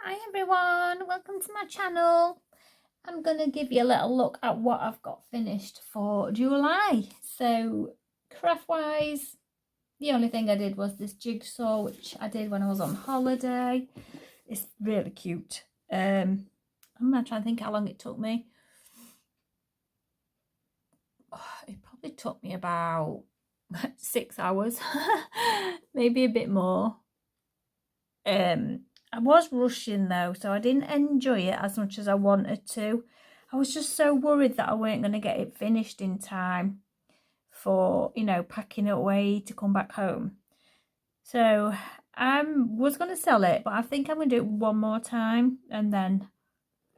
Hi everyone, welcome to my channel. I'm going to give you a little look at what I've got finished for July. So craft wise, the only thing I did was this jigsaw, which I did when I was on holiday. It's really cute. I'm going to try and think how long it took me. It probably took me about 6 hours, maybe a bit more. I was rushing though, so I didn't enjoy it as much as I wanted to. I was just so worried that I weren't going to get it finished in time for, packing it away to come back home. So I was going to sell it, but I think I'm going to do it one more time and then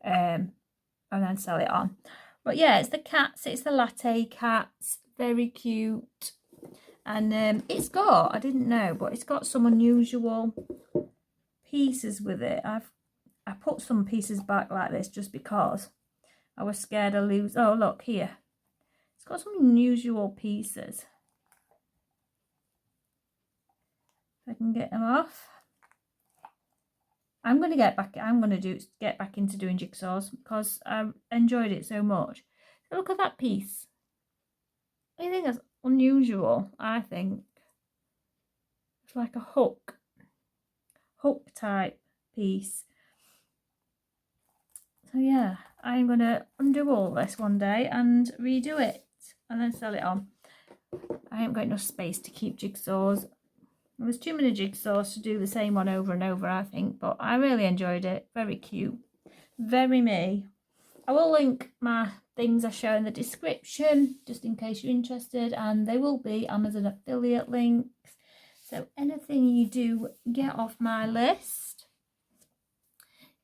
sell it on. But yeah, it's the cats. It's the latte cats. Very cute. And it's got, I didn't know, but it's got some unusual pieces with it. I put some pieces back like this just because I was scared I'd lose. Oh, look here. It's got some unusual pieces. If I can get them off. I'm going to get back into doing jigsaws because I enjoyed it so much. So look at that piece. I think that's unusual, I think. It's like a hook type piece. So yeah, I'm going to undo all this one day and redo it and then sell it on. I haven't got enough space to keep jigsaws. There's too many jigsaws to do the same one over and over, I think, but I really enjoyed it. Very cute. Very me. I will link my things I show in the description, just in case you're interested, and they will be Amazon affiliate links. So anything you do get off my list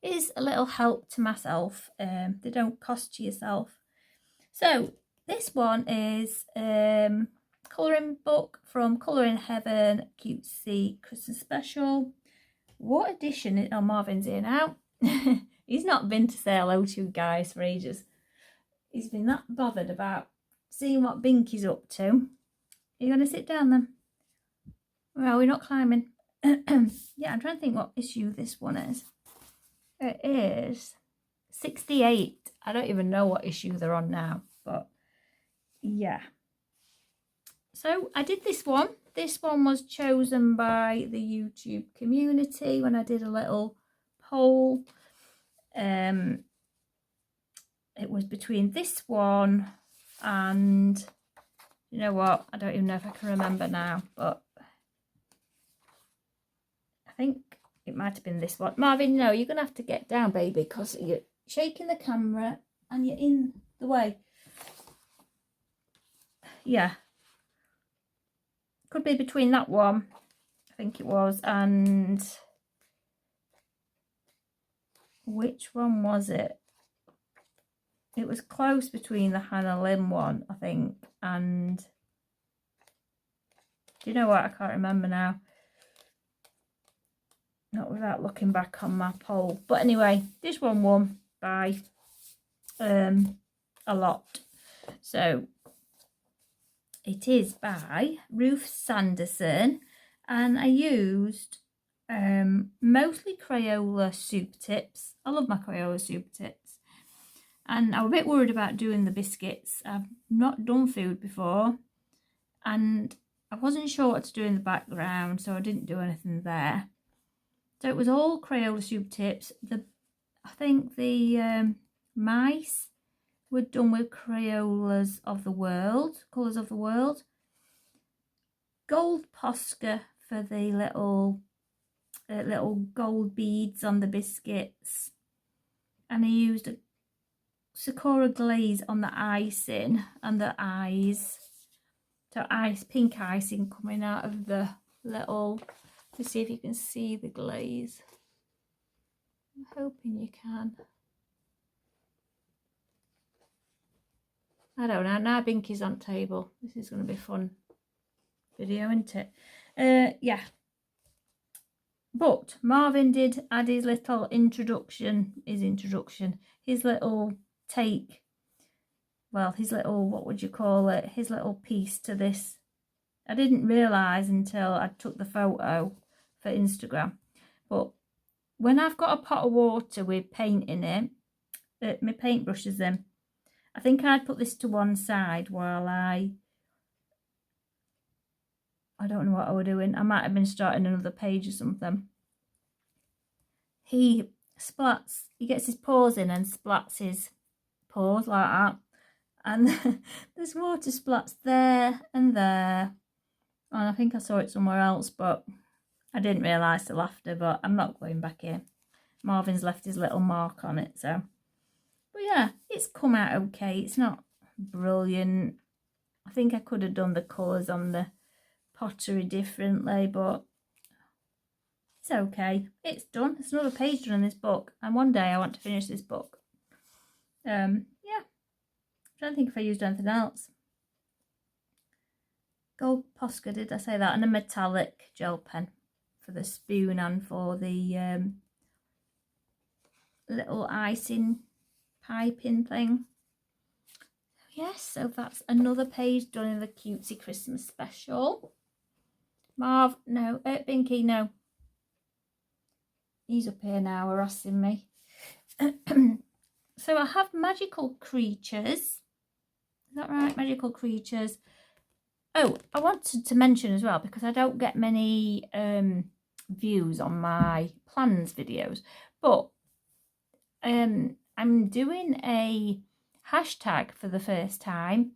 is a little help to myself. They don't cost you yourself. So this one is colouring book from Colour in Heaven Cutesy Christmas Special. What edition is, oh, Marvin's here now. He's not been to say hello to you guys for ages. He's been that bothered about seeing what Binky's up to. Are you going to sit down then? Well, we're not climbing. Yeah, I'm trying to think what issue this one is. It is 68. I don't even know what issue they're on now, but yeah. So I did this one. This one was chosen by the YouTube community when I did a little poll. It was between this one and, you know what, I don't even know if I can remember now, but I think it might have been this one. Marvin, no, you're going to have to get down, baby, because you're shaking the camera and you're in the way. Yeah. Could be between that one, I think it was, and which one was it? It was close between the Hannah Lynn one, I think, and do you know what? I can't remember now. Not without looking back on my poll. But anyway, this one won by a lot. So it is by Ruth Sanderson, and I used mostly Crayola soup tips. I love my Crayola soup tips. And I was a bit worried about doing the biscuits. I've not done food before, and I wasn't sure what to do in the background, so I didn't do anything there. So it was all Crayola soup tips. I think the mice were done with Crayolas of the World, Colours of the World. Gold Posca for the little gold beads on the biscuits. And I used a Sakura glaze on the icing and the eyes. So pink icing coming out of the little, to see if you can see the glaze. I'm hoping you can. I don't know, now Binky's on table. This is going to be a fun video, isn't it? Yeah. But Marvin did add his little his little take, well, his little, what would you call it, his little piece to this. I didn't realise until I took the photo for Instagram, but when I've got a pot of water with paint in it, my paintbrushes in, I think I'd put this to one side while I don't know what I was doing. I might have been starting another page or something. He gets his paws in and splats his paws like that. And there's water splats there and there. And I think I saw it somewhere else, but I didn't realise till after, but I'm not going back here. Marvin's left his little mark on it, so. But yeah, it's come out okay. It's not brilliant. I think I could have done the colours on the pottery differently, but it's okay. It's done. It's another page done in this book, and one day I want to finish this book. Yeah. I don't think if I used anything else. Gold Posca, did I say that? And a metallic gel pen for the spoon and for the little icing piping thing. Yes, so that's another page done in the cutesy Christmas special. Marv, no, Binky, no. He's up here now harassing me. So I have magical creatures. Is that right? Magical creatures. Oh, I wanted to mention as well, because I don't get many views on my plans videos, but I'm doing a hashtag for the first time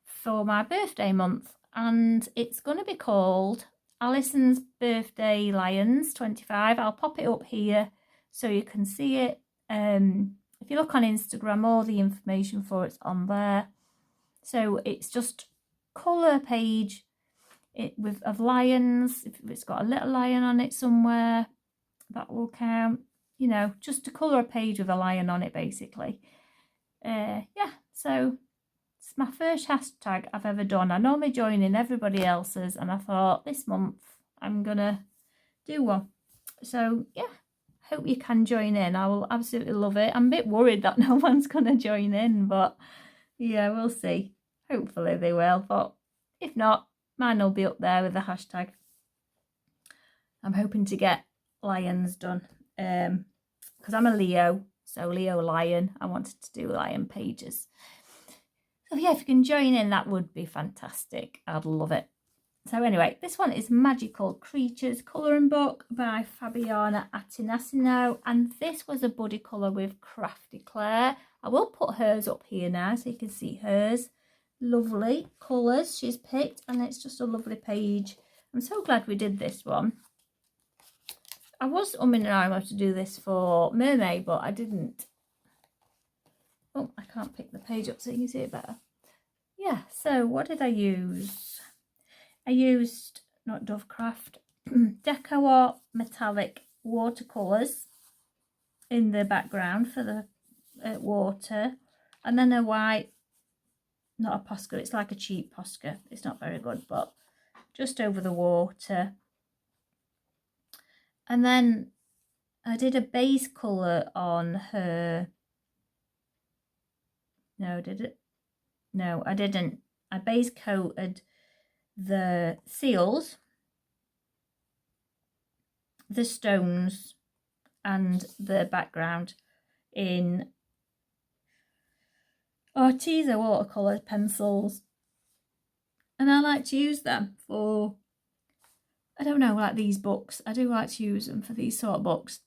for my birthday month, and it's going to be called Alison's Birthday Lions 25. I'll pop it up here so you can see it. If you look on Instagram, all the information for it's on there. So it's just colour page of lions. If it's got a little lion on it somewhere, that will count. You know, just to colour a page with a lion on it, basically. Yeah, so it's my first hashtag I've ever done. I normally join in everybody else's, and I thought this month I'm gonna do one. So yeah, hope you can join in. I will absolutely love it. I'm a bit worried that no one's gonna join in, but yeah, we'll see. Hopefully they will, but if not, mine will be up there with the hashtag. I'm hoping to get lions done, because I'm a Leo, so Leo lion. I wanted to do lion pages. So yeah, if you can join in, that would be fantastic. I'd love it. So anyway, this one is Magical Creatures colouring book by Fabiana Atinasino, and this was a buddy colour with Crafty Claire. I will put hers up here now so you can see hers. Lovely colours she's picked, and it's just a lovely page. I'm so glad we did this one. I was umming and ahhing to do this for Mermaid, but I didn't. Oh, I can't pick the page up so you can see it better. Yeah, so what did I use? I used, not Dovecraft, Deco Art metallic watercolours in the background for the water, and then a white, not a Posca, it's like a cheap Posca. It's not very good, but just over the water. And then I did a base colour on her. No, did it? No, I didn't. I base coated the seals, the stones, and the background in Arteza watercolour pencils. And I like to use them for, I don't know, like these books. I do like to use them for these sort of books.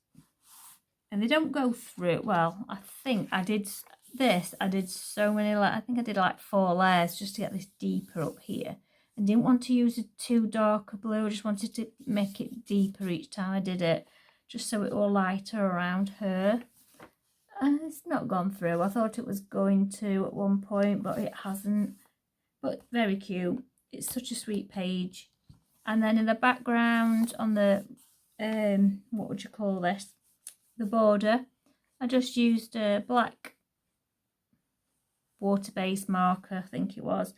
And they don't go through, well, I think I did this. I did so many, I think I did like 4 layers just to get this deeper up here. I didn't want to use a too dark a blue. I just wanted to make it deeper each time I did it, just so it will lighter around her. And it's not gone through. I thought it was going to at one point, but it hasn't. But very cute. It's such a sweet page. And then in the background on the, what would you call this? The border, I just used a black water-based marker, I think it was.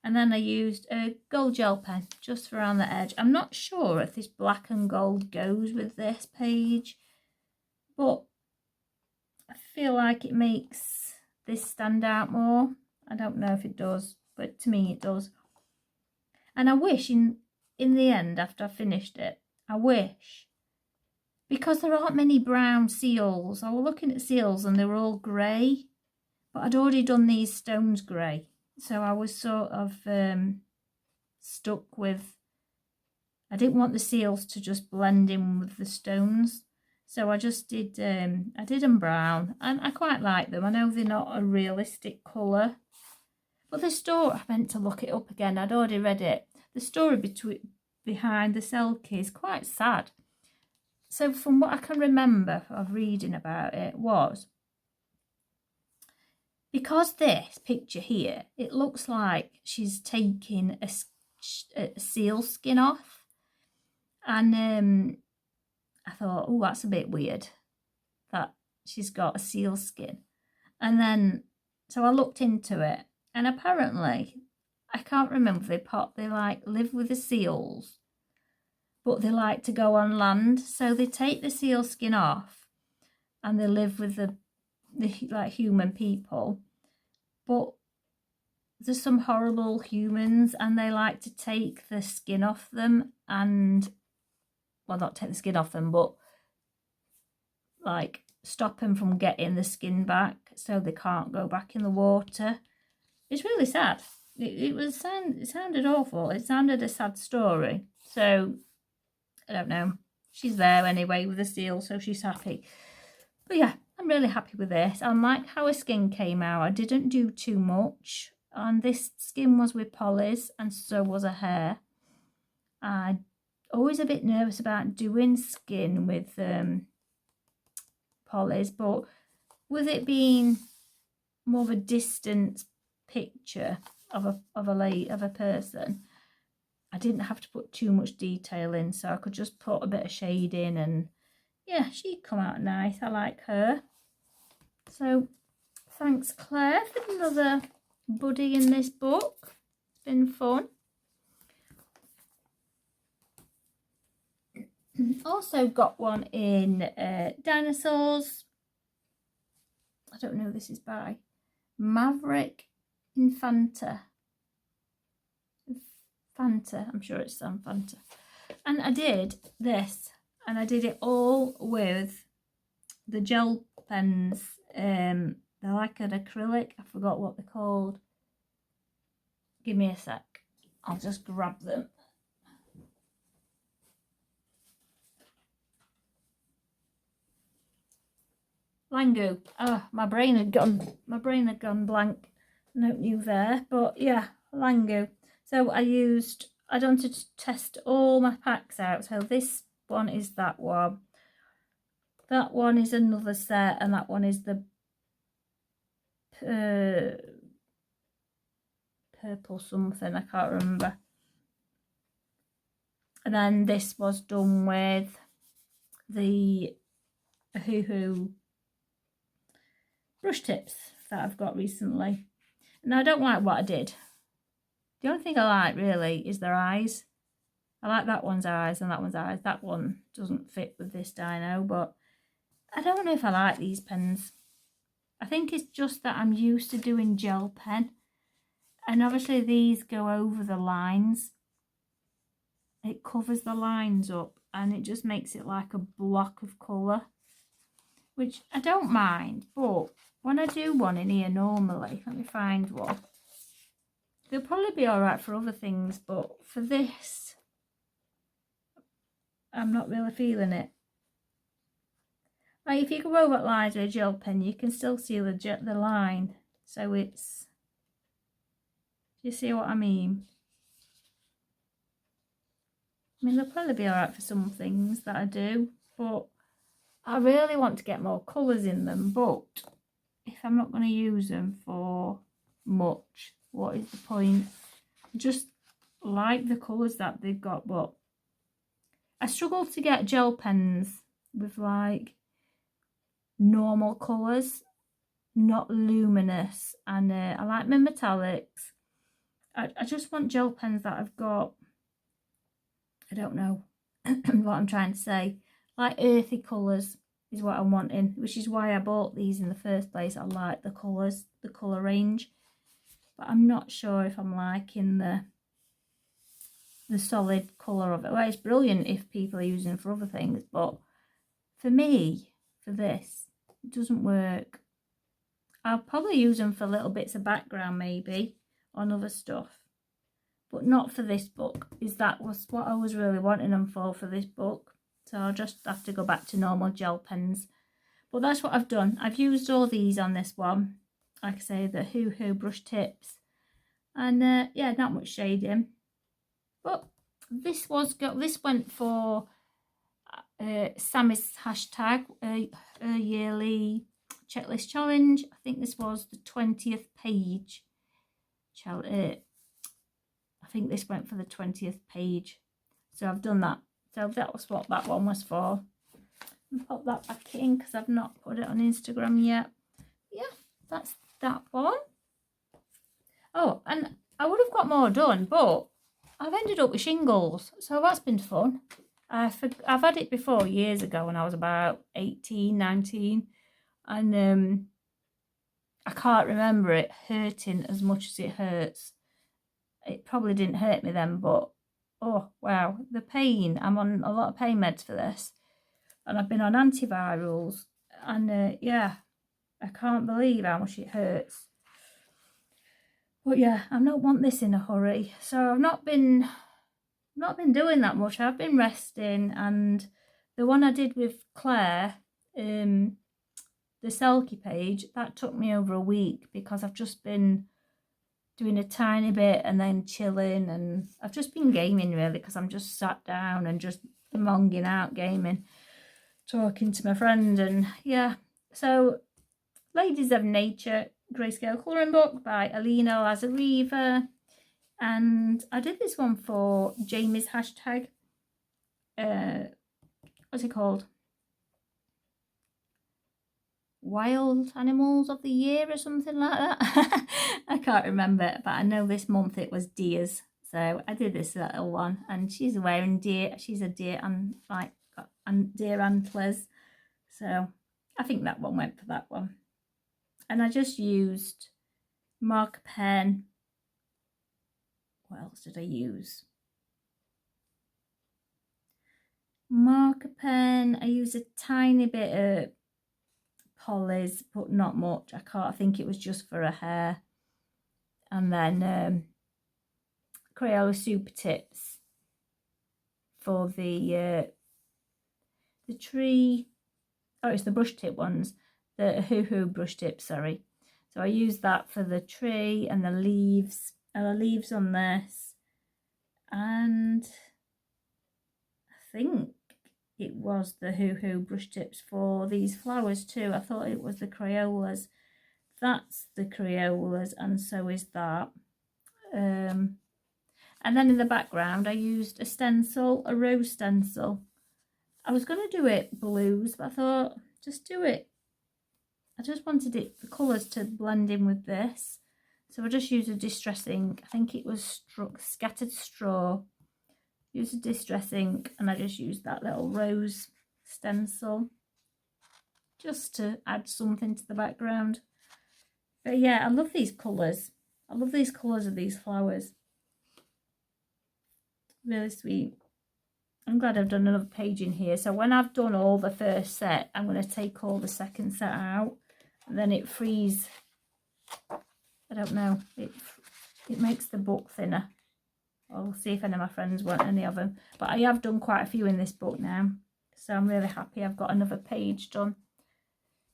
And then I used a gold gel pen just around the edge. I'm not sure if this black and gold goes with this page, but I feel like it makes this stand out more. I don't know if it does, but to me it does. And I wish in the end, after I finished it, I wish because there aren't many brown seals. I was looking at seals and they were all grey, but I'd already done these stones grey. So I was sort of stuck with, I didn't want the seals to just blend in with the stones. So I just did, I did them brown, and I quite like them. I know they're not a realistic colour, but the story, I meant to look it up again, I'd already read it. The story behind the Selkie is quite sad. So from what I can remember of reading about it was, because this picture here, it looks like she's taking a seal skin off. And I thought, oh, that's a bit weird that she's got a seal skin. And then, so I looked into it, and apparently, I can't remember, they like live with the seals, but they like to go on land. So they take the seal skin off and they live with the like human people. But there's some horrible humans, and they like to take the skin off them and, well, not take the skin off them, but like stop them from getting the skin back so they can't go back in the water. It's really sad. It sounded awful. It sounded a sad story. So, I don't know. She's there anyway with the seal, so she's happy. But yeah, I'm really happy with this. I like how her skin came out. I didn't do too much. And this skin was with polys, and so was her hair. I'm always a bit nervous about doing skin with polys, but with it being more of a distant picture of a person, I didn't have to put too much detail in, so I could just put a bit of shade in, and yeah, she'd come out nice. I like her. So thanks, Claire, for another buddy in this book. It's been fun. Also got one in Dinosaurs. I don't know who this is by. Maverick Infanta. Fanta, I'm sure it's Sam Fanta. And I did this, and I did it all with the gel pens. They're like an acrylic. I forgot what they're called. Give me a sec. I'll just grab them. Langu. Oh, my brain had gone blank. No new there, but yeah, Langu. So I wanted to test all my packs out. So this one is that one. That one is another set, and that one is the purple something, I can't remember. And then this was done with the Hoo brush tips that I've got recently. And I don't like what I did. The only thing I like really is their eyes. I like that one's eyes and that one's eyes. That one doesn't fit with this dino, but I don't know if I like these pens. I think it's just that I'm used to doing gel pen, and obviously these go over the lines. It covers the lines up, and it just makes it like a block of colour, which I don't mind. But when I do one in here normally, let me find one. They'll probably be alright for other things, but for this, I'm not really feeling it. Like if you go over lines with a gel pen, you can still see the line. So it's, do you see what I mean? I mean, they'll probably be alright for some things that I do, but I really want to get more colours in them. But if I'm not going to use them for much, what is the point? I just like the colours that they've got, but I struggle to get gel pens with like normal colours, not luminous, and I like my metallics. I just want gel pens that I've got, I don't know what I'm trying to say, like earthy colours is what I'm wanting, which is why I bought these in the first place. I like the colours, the colour range, but I'm not sure if I'm liking the solid colour of it. Well, it's brilliant if people are using it for other things, but for me, for this, it doesn't work. I'll probably use them for little bits of background maybe on other stuff, but not for this book. That was what I was really wanting them for this book. So I'll just have to go back to normal gel pens. But that's what I've done. I've used all these on this one. Like I say, the Hoo Hoo brush tips. And yeah, not much shading. But this went for Sammy's hashtag, yearly checklist challenge. I think this was the 20th page. I think this went for the 20th page. So I've done that. So that was what that one was for. I'll pop that back in because I've not put it on Instagram yet. Yeah, that's that one. Oh, and I would have got more done, but I've ended up with shingles. So that's been fun. I've had it before years ago when I was about 18, 19. And I can't remember it hurting as much as it hurts. It probably didn't hurt me then, but oh wow, the pain. I'm on a lot of pain meds for this, and I've been on antivirals, and yeah, I can't believe how much it hurts. But yeah, I don't want this in a hurry, so I've not been doing that much. I've been resting, and the one I did with Claire, the Selkie page, that took me over a week because I've just been doing a tiny bit and then chilling, and I've just been gaming really because I'm just sat down and just monging out gaming, talking to my friend. And yeah, so Ladies of Nature Grayscale Colouring Book by Alina Lazareva, and I did this one for Jamie's hashtag, what's it called, Wild Animals of the Year or something like that. I can't remember, but I know this month it was deers, so I did this little one, and she's wearing deer. She's a deer and like deer antlers, so I think that one went for that one. And I just used marker pen. What else did I use? Marker pen. I used a tiny bit of Polly's, but not much. I think it was just for her hair. And then Crayola Super Tips for the tree. Oh, it's the brush tip ones, the Hoo Hoo brush tips, sorry. So I used that for the tree and the leaves on this, and I think it was the Hoo Hoo brush tips for these flowers too. I thought it was the Crayolas. That's the Crayolas, and so is that. And then in the background I used a rose stencil. I was going to do it blues, but I thought just do it. I just wanted the colours to blend in with this. So I just used a distress ink. I think it was Scattered Straw. Used a distress ink, and I just used that little rose stencil just to add something to the background. But yeah, I love these colours. I love these colours of these flowers. Really sweet. I'm glad I've done another page in here. So when I've done all the first set, I'm going to take all the second set out, and then it frees. I don't know. It makes the book thinner. I'll see if any of my friends want any of them. But I have done quite a few in this book now, so I'm really happy I've got another page done.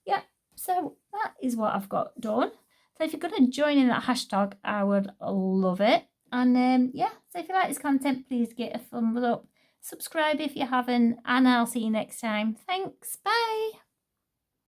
Yeah, so that is what I've got done. So if you're going to join in that hashtag, I would love it. And yeah, so if you like this content, please get a thumbs up. Subscribe if you haven't, and I'll see you next time. Thanks, bye.